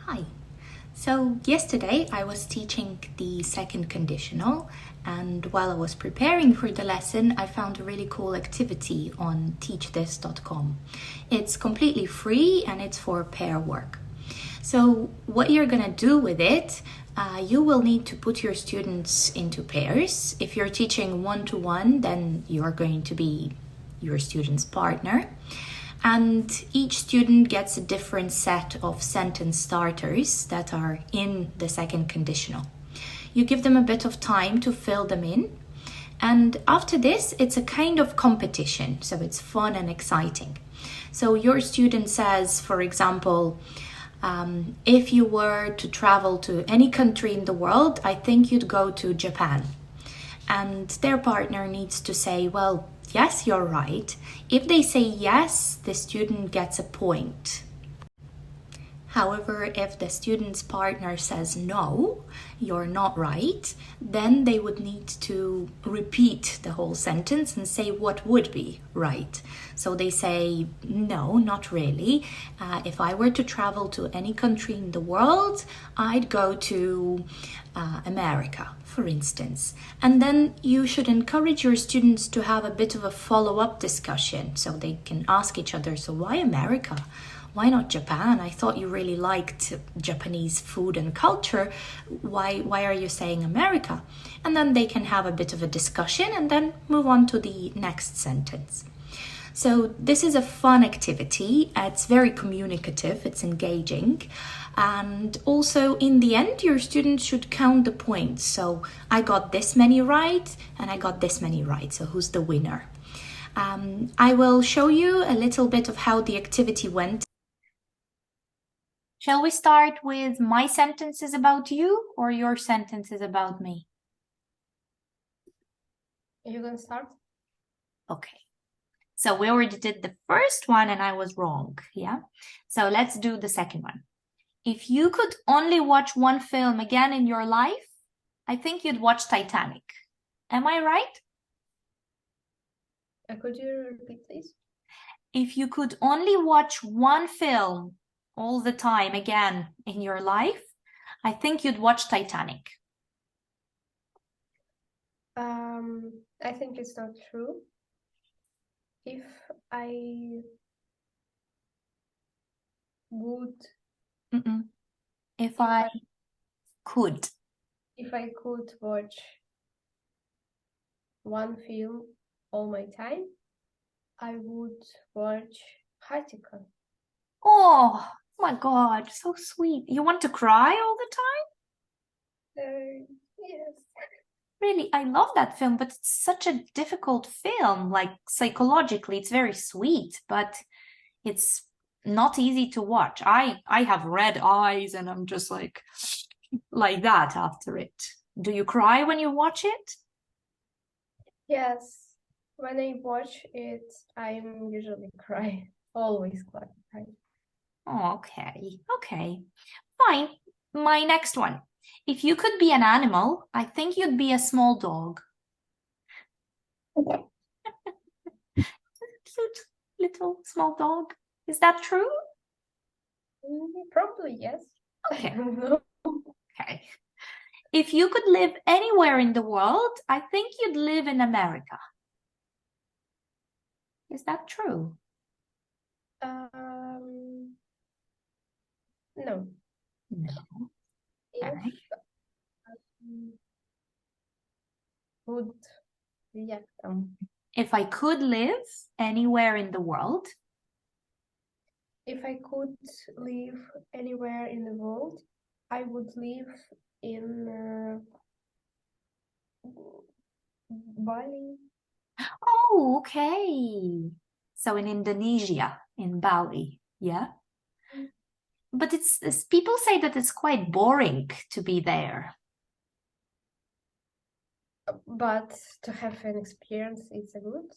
Hi. So yesterday I was teaching the second conditional, and while I was preparing for the lesson, I found a really cool activity on teachthis.com. It's completely free and it's for pair work. So what you're gonna do with it, you will need to put your students into pairs. If you're teaching one-to-one, then you're going to be your student's partner. And each student gets a different set of sentence starters that are in the second conditional. You give them a bit of time to fill them in. And after this, it's a kind of competition. So it's fun and exciting. So your student says, for example, if you were to travel to any country in the world, I think you'd go to Japan. And their partner needs to say, well, yes, you're right. If they say yes, the student gets a point. However, if the student's partner says no, you're not right, then they would need to repeat the whole sentence and say what would be right. So they say, no, not really. If I were to travel to any country in the world, I'd go to America, for instance. And then you should encourage your students to have a bit of a follow-up discussion so they can ask each other, so why America? Why not Japan? I thought you really liked Japanese food and culture. Why are you saying America? And then they can have a bit of a discussion and then move on to the next sentence. So this is a fun activity. It's very communicative, it's engaging. And also in the end, your students should count the points. So I got this many right and I got this many right. So who's the winner? I will show you a little bit of how the activity went. Shall we start with my sentences about you or your sentences about me? You can start. Okay. So we already did the first one and I was wrong, yeah? So let's do the second one. If you could only watch one film again in your life, I think you'd watch Titanic. Am I right? Could you repeat, please? If you could only watch one film all the time again in your life, I think you'd watch Titanic. I think it's not true. If I would, If I could. If I could watch one film all my time, I would watch Hattika. Oh my God, so sweet. You want to cry all the time? Yes. Really, I love that film, but it's such a difficult film. Like psychologically, it's very sweet, but it's not easy to watch. I have red eyes and I'm just like that after it. Do you cry when you watch it? Yes. When I watch it, I'm usually cry. Always cry. Oh, okay. Okay. Fine. My next one. If you could be an animal, I think you'd be a small dog. Cute little small dog. Is that true? Probably yes. Okay. Okay. If you could live anywhere in the world, I think you'd live in America. Is that true? No. No. If would, yeah. If I could live anywhere in the world. If I could live anywhere in the world, I would live in Bali. Oh, okay. So in Indonesia, in Bali, yeah? But it's people say that it's quite boring to be there. But to have an experience, it's a good.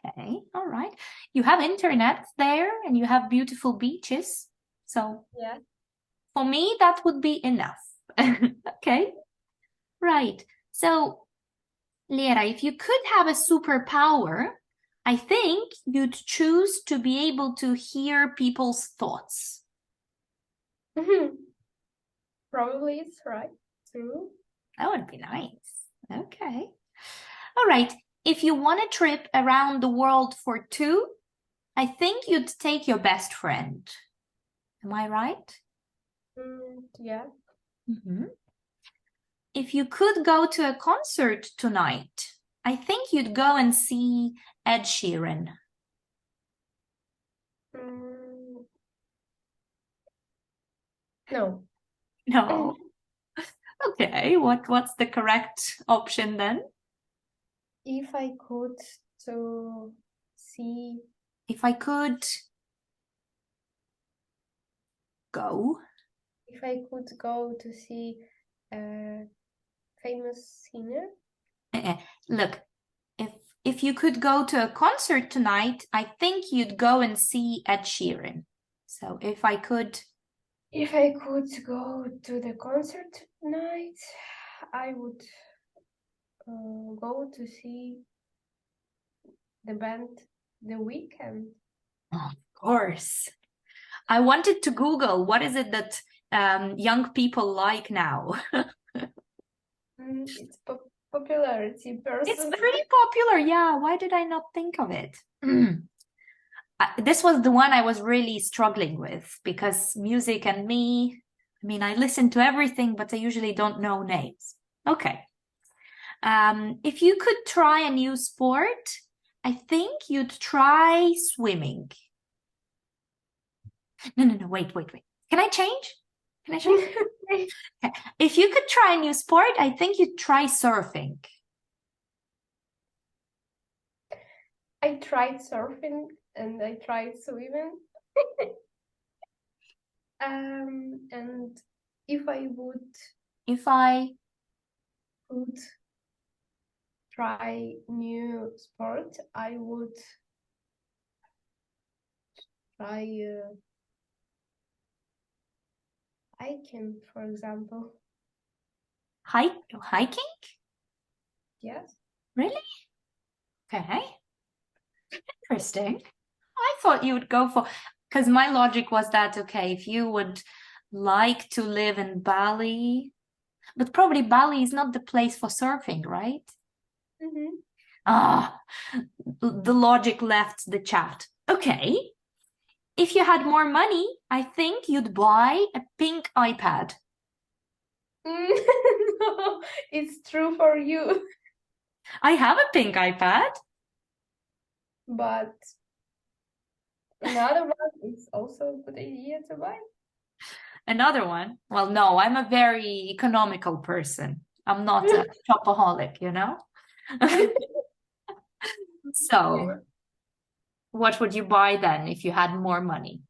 Okay, all right. You have internet there and you have beautiful beaches. So yeah, for me, that would be enough. Okay, right. So Lera, if you could have a superpower, I think you'd choose to be able to hear people's thoughts. Probably it's right. True. That would be nice. Okay. All right. If you want a trip around the world for two, I think you'd take your best friend. Am I right? Yeah. Mm-hmm. If you could go to a concert tonight, I think you'd go and see Ed Sheeran. No. No. Okay, what's the correct option then? If I could to see, If I could go. if I could go to see a famous singer, Look, if you could go to a concert tonight, I think you'd go and see Ed Sheeran. So if I could, go to the concert tonight, I would go to see the band The Weekend. of course. I wanted to Google what is it that young people like now. It's popularity person. It's pretty popular, yeah. Why did I not think of it? This was the one I was really struggling with because music and me, I mean, I listen to everything, but I usually don't know names. Okay. If you could try a new sport, I think you'd try swimming. No, wait. Can I change? Can I change? Okay. If you could try a new sport, I think you'd try surfing. I tried surfing and I tried swimming. And if I If I would try new sport, I would try hiking, for example. hiking? Yes. Really? Okay. Interesting. I thought you would go for, because my logic was that, okay, if you would like to live in Bali, but probably Bali is not the place for surfing, right? Mm-hmm. Ah, the logic left the chat. Okay. If you had more money, I think you'd buy a pink iPad. No, it's true for you. I have a pink iPad. But another one is also a good idea to buy. Another one. Well, no, I'm a very economical person. I'm not a shopaholic, you know? So, what would you buy then if you had more money?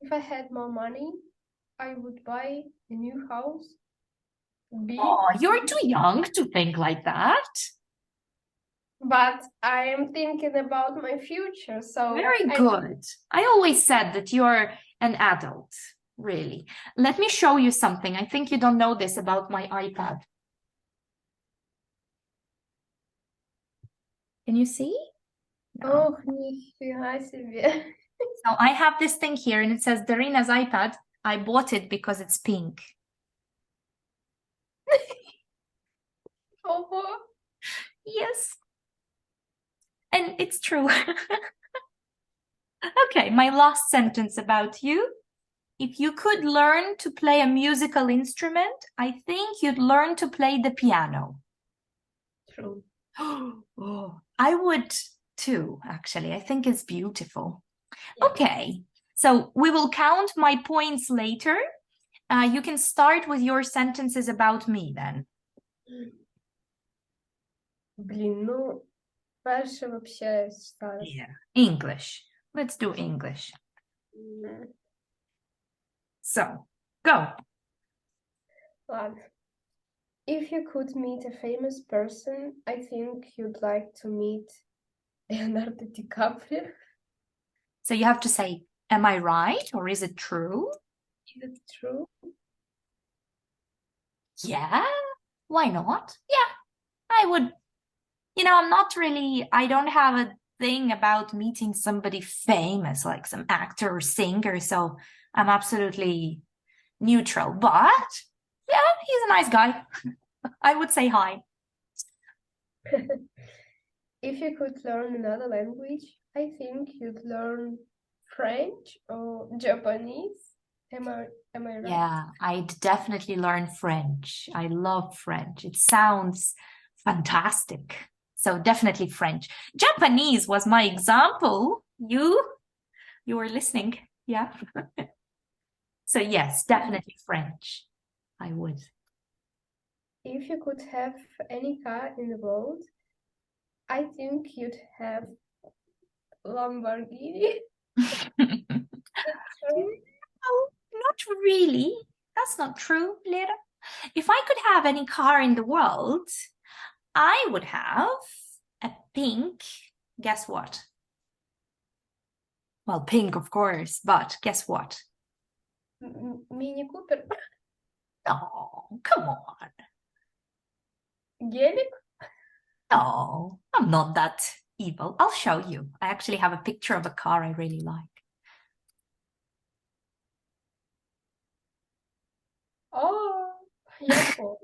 If I had more money, I would buy a new house. Big. Oh, you're too young to think like that. But I am thinking about my future, so Very good. I always said that you're an adult, really. Let me show you something. I think you don't know this about my iPad. Can you see? No. Oh, нифига себе. So I have this thing here and it says Darina's iPad. I bought it because it's pink. Oh, Yes. And it's true. Okay, my last sentence about you. If you could learn to play a musical instrument, I think you'd learn to play the piano. true. Oh, I would too, actually. I think it's beautiful. Yeah. Okay, so we will count my points later. You can start with your sentences about me then. Блин, ну, дальше вообще что? Yeah, English. Let's do English. So, go. Ладно. If you could meet a famous person, I think you'd like to meet Leonardo DiCaprio. So you have to say, am I right or is it true? Is it true? Yeah, why not? Yeah, I would. You know, I don't have a thing about meeting somebody famous, like some actor or singer. So I'm absolutely neutral, but yeah, he's a nice guy. I would say hi. If you could learn another language, I think you'd learn French or Japanese. Am I right? Yeah, I'd definitely learn French. I love French. It sounds fantastic. So definitely French. Japanese was my example. You were listening. Yeah. So yes, definitely French. I would. If you could have any car in the world, I think you'd have Lamborghini. That's true. No, not really. That's not true, Lera. If I could have any car in the world, I would have a pink. Guess what? Well, pink, of course, but guess what? Mini Cooper. Oh, come on. Гелик. No, I'm not that evil. I'll show you. I actually have a picture of a car I really like. Oh, я помню.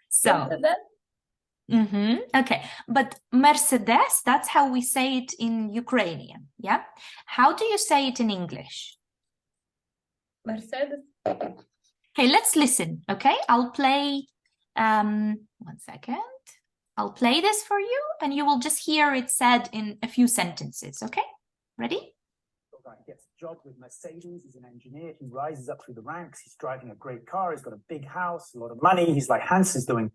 So, Mercedes. okay. But Mercedes, that's how we say it in Ukrainian. Yeah. How do you say it in English? Mercedes. Okay, let's listen. Okay, I'll play. 1 second. I'll play this for you, and you will just hear it said in a few sentences. Okay, ready? Guy gets a job with Mercedes. He's an engineer. He rises up through the ranks. He's driving a great car. He's got a big house, a lot of money. He's like Hans is doing.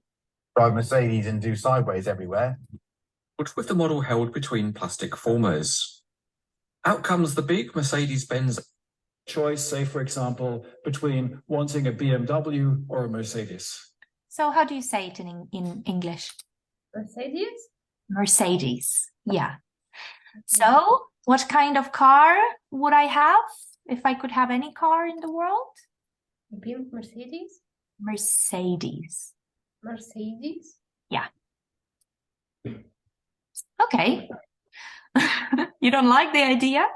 Drive Mercedes and do sideways everywhere. But with the model held between plastic formers, out comes the big Mercedes-Benz choice, say, for example, between wanting a BMW or a Mercedes. So how do you say it in English? Mercedes. Mercedes. Yeah. So what kind of car would I have if I could have any car in the world? Pink Mercedes. Mercedes. Mercedes. Yeah. Okay. You don't like the idea?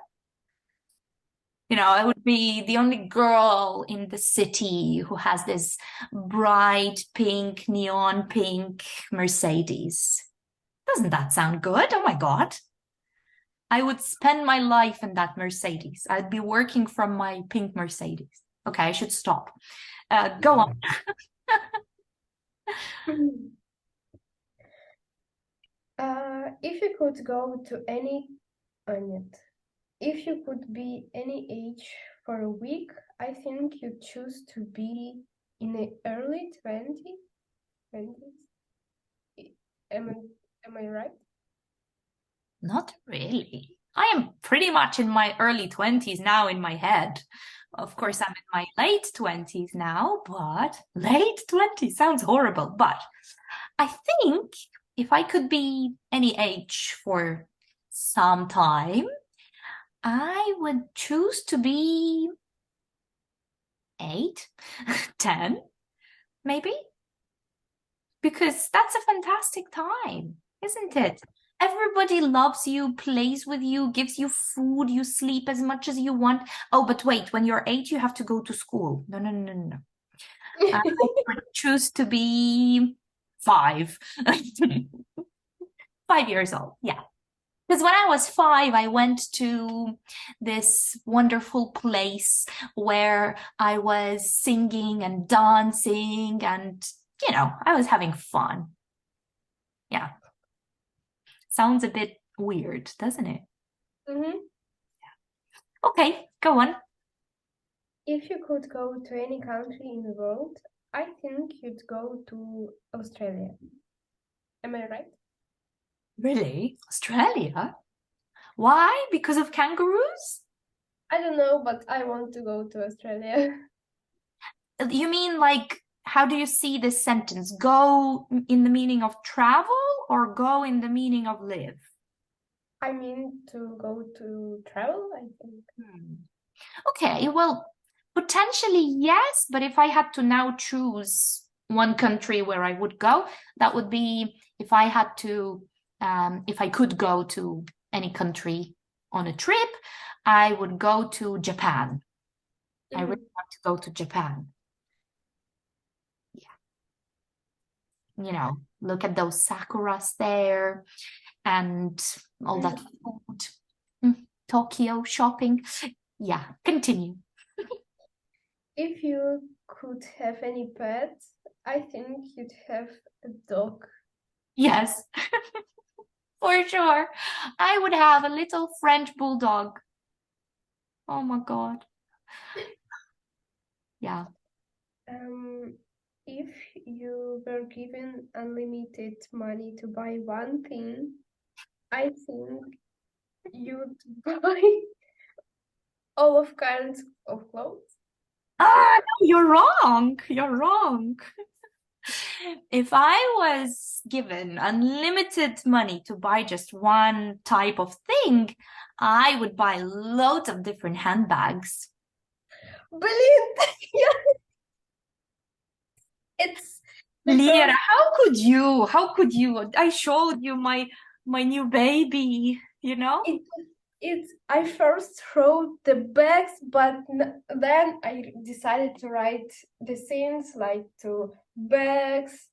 You know, I would be the only girl in the city who has this bright pink, neon pink Mercedes. Doesn't that sound good? Oh my God. I would spend my life in that Mercedes. I'd be working from my pink Mercedes. Okay, I should stop. Go on. If you could go to any, if you could be any age for a week, I think you'd choose to be in the early 20s. Am I right? Not really. I am pretty much in my early 20s now in my head. Of course, I'm in my late 20s now, but late 20s sounds horrible. But I think if I could be any age for some time, I would choose to be 8, 10, maybe. Because that's a fantastic time, isn't it? Everybody loves you, plays with you, gives you food, you sleep as much as you want. Oh, but wait, when you're 8, you have to go to school. No, no, no, no, no. I would choose to be 5. 5 years old, yeah. Because when I was 5, I went to this wonderful place where I was singing and dancing and, you know, I was having fun. Yeah. Sounds a bit weird, doesn't it? Mm-hmm. Yeah. Okay, go on. If you could go to any country in the world, I think you'd go to Australia. Am I right? Really? Australia? Why? Because of kangaroos? I don't know, but I want to go to Australia. You mean like, how do you see this sentence? Go in the meaning of travel or go in the meaning of live? I mean to go to travel, I think. Okay, well, potentially yes, but if I had to now choose one country where I would go, that would be if I had to, if I could go to any country on a trip, I would go to Japan. I really want to go to Japan. Yeah. You know, look at those sakuras there and all that food. Tokyo shopping. Yeah, continue. If you could have any pet, I think you'd have a dog. Yes, for sure. I would have a little French bulldog. Oh my God. Yeah. If you were given unlimited money to buy one thing, I think you'd buy all of kinds of clothes. Ah, no, you're wrong. You're wrong. If I was given unlimited money to buy just one type of thing, I would buy loads of different handbags. Brilliant! Yeah. It's Lera, because how could you? How could you? I showed you my new baby, you know? I first wrote the bags, but then I decided to write the things like to bags,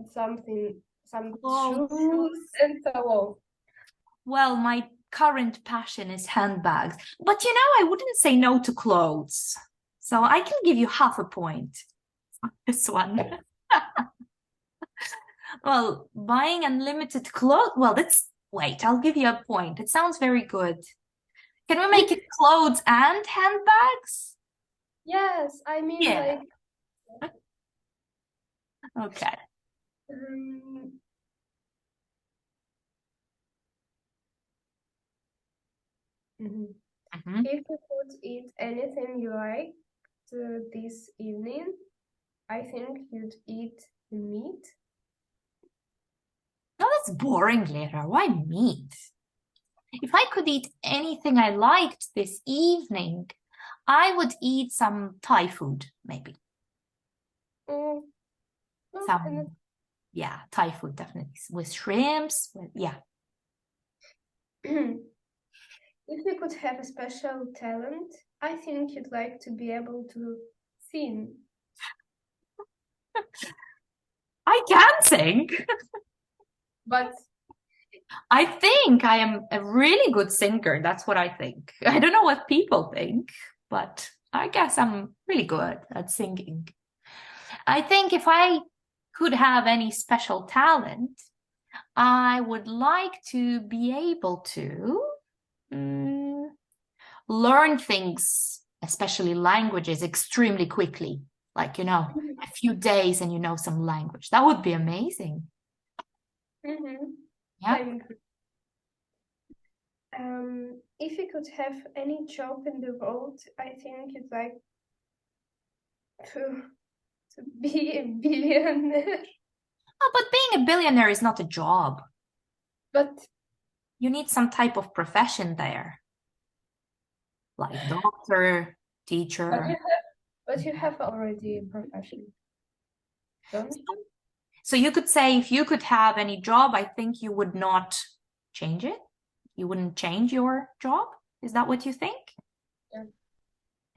some Oh, shoes, and so on. well, my current passion is handbags. But you know, I wouldn't say no to clothes. So I can give you half a point on this one. Well, buying unlimited clothes, well, wait, I'll give you a point. It sounds very good. Can we make it clothes and handbags? Yes, I mean Yeah. like Okay. Mhm. Mhm. If you could eat anything you like this evening, I think you'd eat meat. No, that's boring, Lera. Why meat? If I could eat anything I liked this evening, I would eat some Thai food, maybe. No, Some, yeah, Thai food, definitely. With shrimps, yeah. If you could have a special talent, I think you'd like to be able to sing. I can sing. But I think I am a really good singer. That's what I think. I don't know what people think, but I guess I'm really good at singing. I think if I could have any special talent, I would like to be able to learn things, especially languages, extremely quickly. Like, you know, a few days and you know some language. That would be amazing. Yeah. I agree. If you could have any job in the world, I think you'd like to be a billionaire. Oh, but being a billionaire is not a job. But You need some type of profession there, like doctor, teacher. but you have already a profession, don't you? So you could say if you could have any job, I think you would not change it. You wouldn't change your job. Is that what you think? Yeah.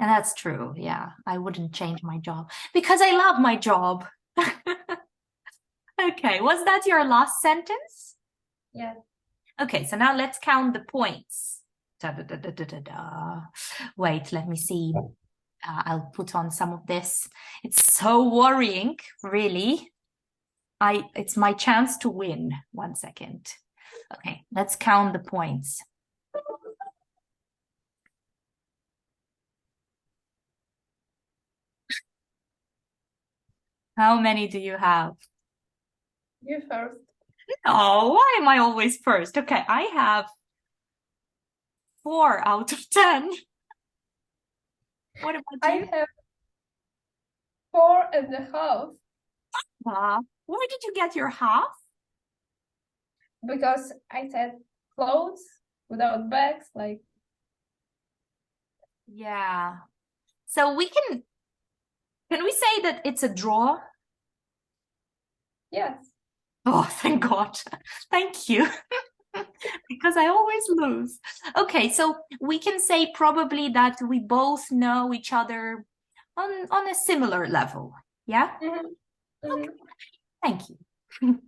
And that's true. Yeah, I wouldn't change my job because I love my job. Okay, was that your last sentence? Yeah. Okay, so now let's count the points. Wait, let me see. I'll put on some of this. It's so worrying, really. It's my chance to win. 1 second. Okay, let's count the points. How many do you have? You first. Oh, why am I always first? Okay, I have 4 out of 10. What about I you? have 4.5 Where did you get your half? because I said clothes without bags, like Yeah. So can we say that it's a draw? yes. Oh, thank God. Thank you. Because I always lose. Okay, so we can say probably that we both know each other on a similar level. Yeah? Mhm. Mhm. Thank you.